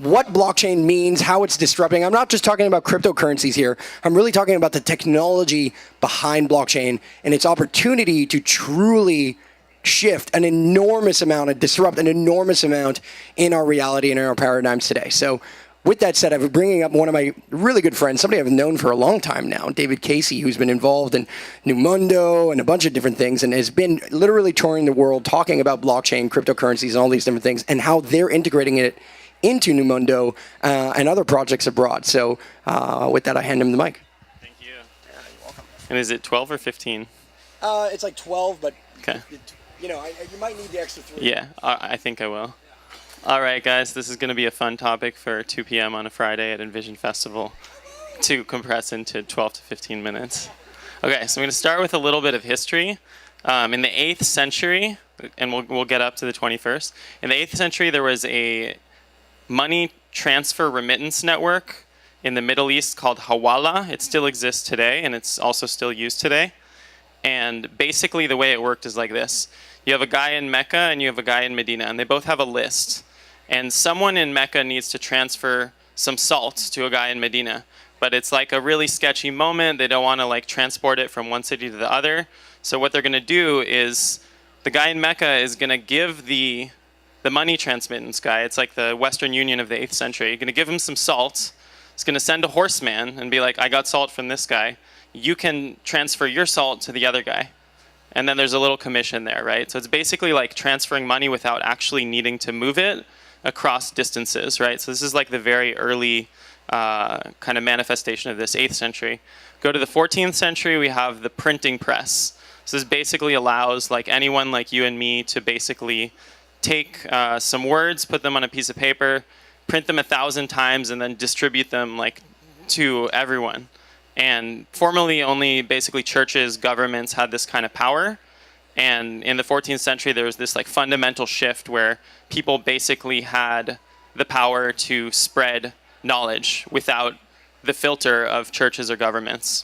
what blockchain means, how it's disrupting. I'm not just talking about cryptocurrencies here. I'm really talking about the technology behind blockchain and its opportunity to truly shift an enormous amount and disrupt an enormous amount in our reality and in our paradigms today. So with that said, I'm bringing up one of my really good friends, somebody I've known for a long time now, David Casey, who's been involved in Numundo and a bunch of different things and has been literally touring the world talking about blockchain, cryptocurrencies, and all these different things and how they're integrating it into Numundo and other projects abroad. So with that, I hand him the mic. Thank you. Yeah, you're welcome. And is it 12 or 15? It's like 12, but okay. You might need the extra 3. Yeah, I think I will. All right, guys, this is going to be a fun topic for 2 p.m. on a Friday at Envision Festival to compress into 12 to 15 minutes. Okay, so I'm going to start with a little bit of history. In the 8th century, and we'll get up to the 21st, in the 8th century there was a money transfer remittance network in the Middle East called Hawala. It still exists today, and it's also still used today. And basically the way it worked is like this. You have a guy in Mecca and you have a guy in Medina, and they both have a list. And someone in Mecca needs to transfer some salt to a guy in Medina. But it's like a really sketchy moment. They don't want to like transport it from one city to the other. So what they're going to do is the guy in Mecca is going to give the money transmittance guy, it's like the Western Union of the 8th century, you're going to give him some salt. It's going to send a horseman and be like, I got salt from this guy. You can transfer your salt to the other guy. And then there's a little commission there, right? So it's basically like transferring money without actually needing to move it across distances, right? So this is like the very early kind of manifestation of this 8th century. Go to the 14th century, we have the printing press. So this basically allows like anyone like you and me to basically take some words, put them on a piece of paper, print them 1,000 times, and then distribute them like to everyone. And formerly only basically churches, governments had this kind of power. And in the 14th century, there was this like fundamental shift where people basically had the power to spread knowledge without the filter of churches or governments.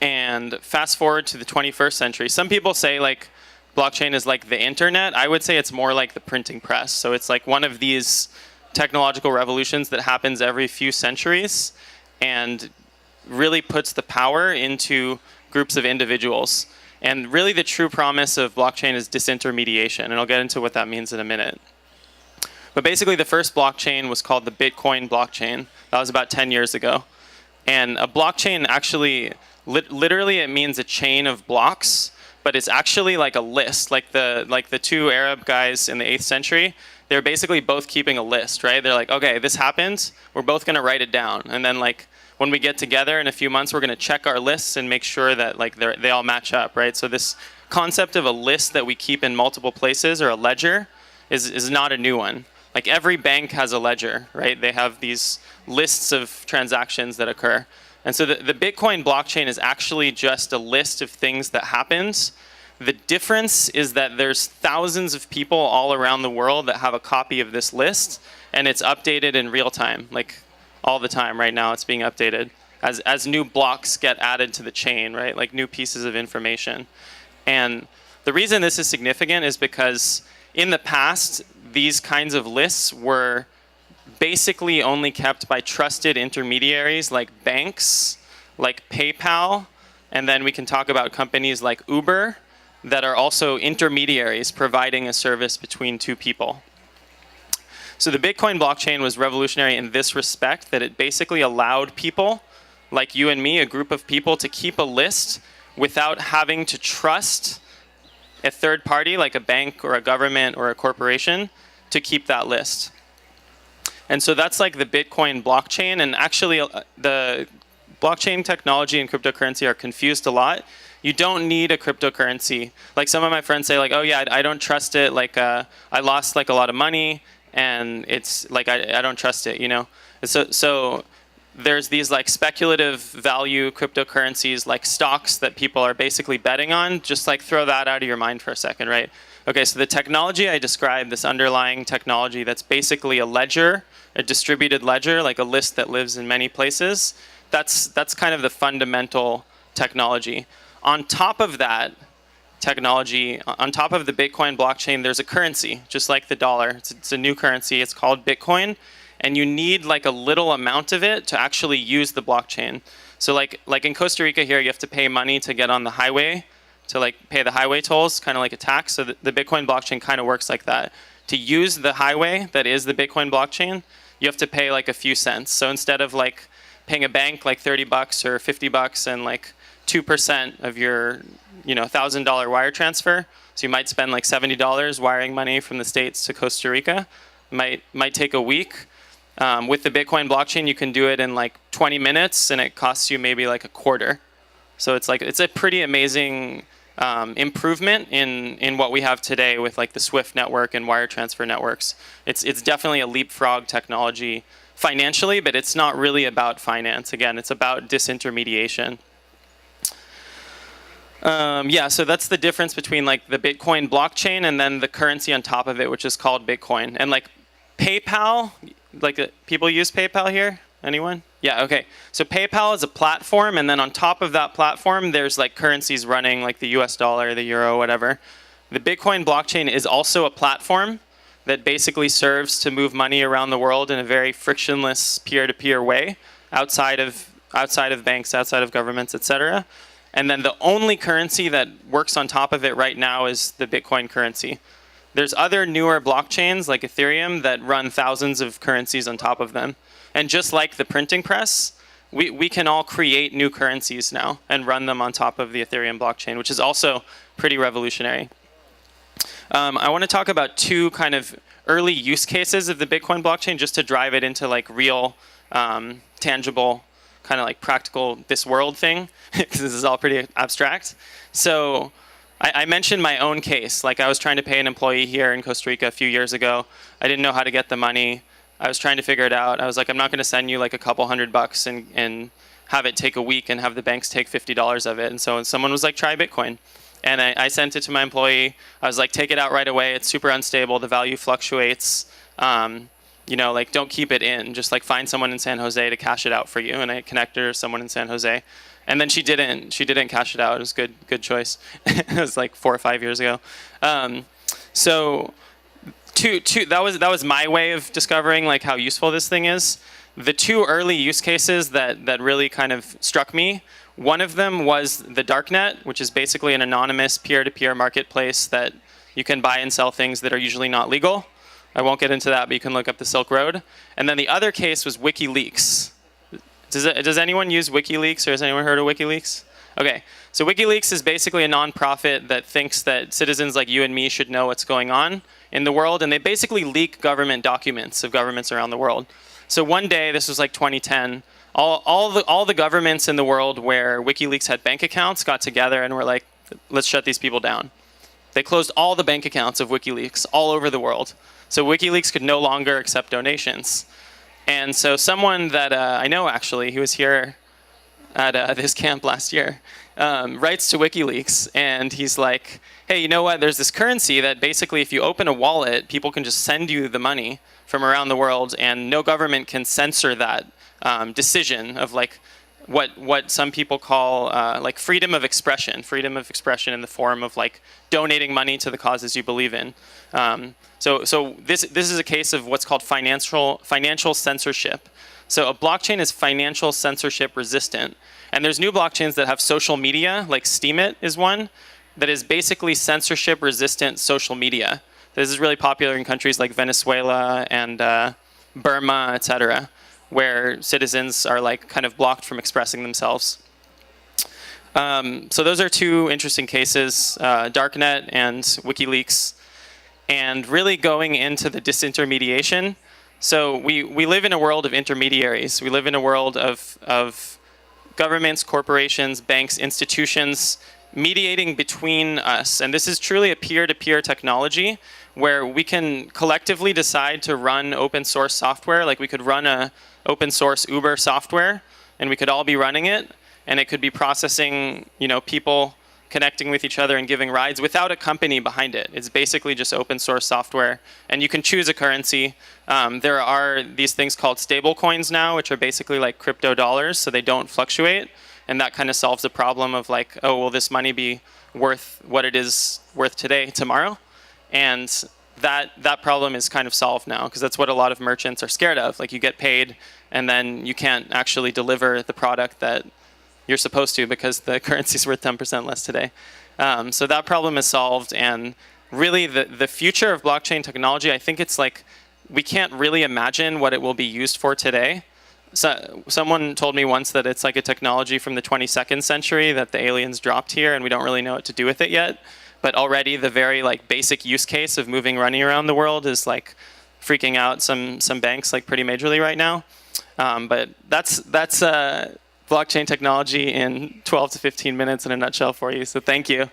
And fast forward to the 21st century, some people say like blockchain is like the internet. I would say it's more like the printing press. So it's like one of these technological revolutions that happens every few centuries and really puts the power into groups of individuals. And really the true promise of blockchain is disintermediation, and I'll get into what that means in a minute. But basically the first blockchain was called the Bitcoin blockchain. That was about 10 years ago. And a blockchain actually, literally it means a chain of blocks, but it's actually like a list. Like the two Arab guys in the 8th century, they're basically both keeping a list, right? They're like, okay, this happened, we're both gonna write it down. And then like, when we get together in a few months, we're going to check our lists and make sure that like they all match up, right? So this concept of a list that we keep in multiple places, or a ledger, is not a new one. Like every bank has a ledger, right? They have these lists of transactions that occur. And so the Bitcoin blockchain is actually just a list of things that happens. The difference is that there's thousands of people all around the world that have a copy of this list, and it's updated in real time. Like all the time right now it's being updated as new blocks get added to the chain, right? Like new pieces of information. And the reason this is significant is because in the past, these kinds of lists were basically only kept by trusted intermediaries like banks, like PayPal, and then we can talk about companies like Uber that are also intermediaries providing a service between two people. So the Bitcoin blockchain was revolutionary in this respect, that it basically allowed people like you and me, a group of people, to keep a list without having to trust a third party like a bank or a government or a corporation to keep that list. And so that's like the Bitcoin blockchain. And actually the blockchain technology and cryptocurrency are confused a lot. You don't need a cryptocurrency. Like some of my friends say like, oh yeah, I don't trust it. Like I lost like a lot of money. And it's like, I don't trust it, you know? So there's these like speculative value cryptocurrencies like stocks that people are basically betting on. Just like throw that out of your mind for a second, right? Okay, so the technology I described, this underlying technology that's basically a ledger, a distributed ledger, like a list that lives in many places, that's kind of the fundamental technology. On top of that, technology. On top of the Bitcoin blockchain, there's a currency, just like the dollar. It's a new currency. It's called Bitcoin, and you need like a little amount of it to actually use the blockchain. So like in Costa Rica here, you have to pay money to get on the highway, to like pay the highway tolls, kind of like a tax. So the Bitcoin blockchain kind of works like that. To use the highway that is the Bitcoin blockchain, you have to pay like a few cents. So instead of like paying a bank like $30 or $50 and like 2% of your $1,000 wire transfer, so you might spend like $70 wiring money from the States to Costa Rica. Might take a week. With the Bitcoin blockchain, you can do it in like 20 minutes, and it costs you maybe like a quarter. So it's a pretty amazing improvement in what we have today with like the SWIFT network and wire transfer networks. It's definitely a leapfrog technology financially, but it's not really about finance. Again, it's about disintermediation. So that's the difference between like the Bitcoin blockchain and then the currency on top of it, which is called Bitcoin. And like PayPal, like people use PayPal here? Anyone? Yeah, okay. So PayPal is a platform, and then on top of that platform, there's like currencies running, like the US dollar, the euro, whatever. The Bitcoin blockchain is also a platform that basically serves to move money around the world in a very frictionless peer-to-peer way, outside of banks, outside of governments, etc. And then the only currency that works on top of it right now is the Bitcoin currency. There's other newer blockchains like Ethereum that run thousands of currencies on top of them. And just like the printing press, we can all create new currencies now and run them on top of the Ethereum blockchain, which is also pretty revolutionary. I want to talk about two kind of early use cases of the Bitcoin blockchain just to drive it into like real, tangible, kind of like practical this world thing, because this is all pretty abstract. So I mentioned my own case. Like I was trying to pay an employee here in Costa Rica a few years ago. I didn't know how to get the money. I was trying to figure it out. I was like, I'm not going to send you like a couple $100 and have it take a week and have the banks take $50 of it. And so someone was like, try Bitcoin. And I sent it to my employee. I was like, take it out right away. It's super unstable. The value fluctuates. Like don't keep it in. Just like find someone in San Jose to cash it out for you. And I connected her to someone in San Jose. And then she didn't cash it out. It was good choice. It was like 4 or 5 years ago. That was my way of discovering like how useful this thing is. The two early use cases that really kind of struck me, one of them was the darknet, which is basically an anonymous peer-to-peer marketplace that you can buy and sell things that are usually not legal. I won't get into that, but you can look up the Silk Road. And then the other case was WikiLeaks. Does anyone use WikiLeaks, or has anyone heard of WikiLeaks? Okay, so WikiLeaks is basically a nonprofit that thinks that citizens like you and me should know what's going on in the world, and they basically leak government documents of governments around the world. So one day, this was like 2010, all the governments in the world where WikiLeaks had bank accounts got together and were like, let's shut these people down. They closed all the bank accounts of WikiLeaks all over the world. So WikiLeaks could no longer accept donations. And so someone that I know actually, who was here at this camp last year, writes to WikiLeaks, and he's like, hey, you know what? There's this currency that basically if you open a wallet, people can just send you the money from around the world, and no government can censor that decision of like what some people call like freedom of expression in the form of like donating money to the causes you believe in. So this is a case of what's called financial censorship. So a blockchain is financial censorship resistant. And there's new blockchains that have social media, like Steemit is one, that is basically censorship resistant social media. This is really popular in countries like Venezuela and Burma, etc., where citizens are like kind of blocked from expressing themselves. So those are two interesting cases, Darknet and WikiLeaks. And really going into the disintermediation. So we live in a world of intermediaries. We live in a world of governments, corporations, banks, institutions mediating between us. And this is truly a peer-to-peer technology where we can collectively decide to run open source software. Like we could run a open source Uber software, and we could all be running it, and it could be processing, people connecting with each other and giving rides without a company behind it. It's basically just open source software, and you can choose a currency. There are these things called stable coins now, which are basically like crypto dollars, so they don't fluctuate. and that kind of solves the problem of like, oh, will this money be worth what it is worth today, tomorrow? And that problem is kind of solved now, because that's what a lot of merchants are scared of. Like, you get paid and then you can't actually deliver the product that you're supposed to because the currency's worth 10% less today. So that problem is solved, and really the future of blockchain technology, I think it's like, we can't really imagine what it will be used for today. So, someone told me once that it's like a technology from the 22nd century that the aliens dropped here, and we don't really know what to do with it yet. But already the very like basic use case of moving money around the world is like freaking out some banks like pretty majorly right now. But that's blockchain technology in 12 to 15 minutes in a nutshell for you. So thank you.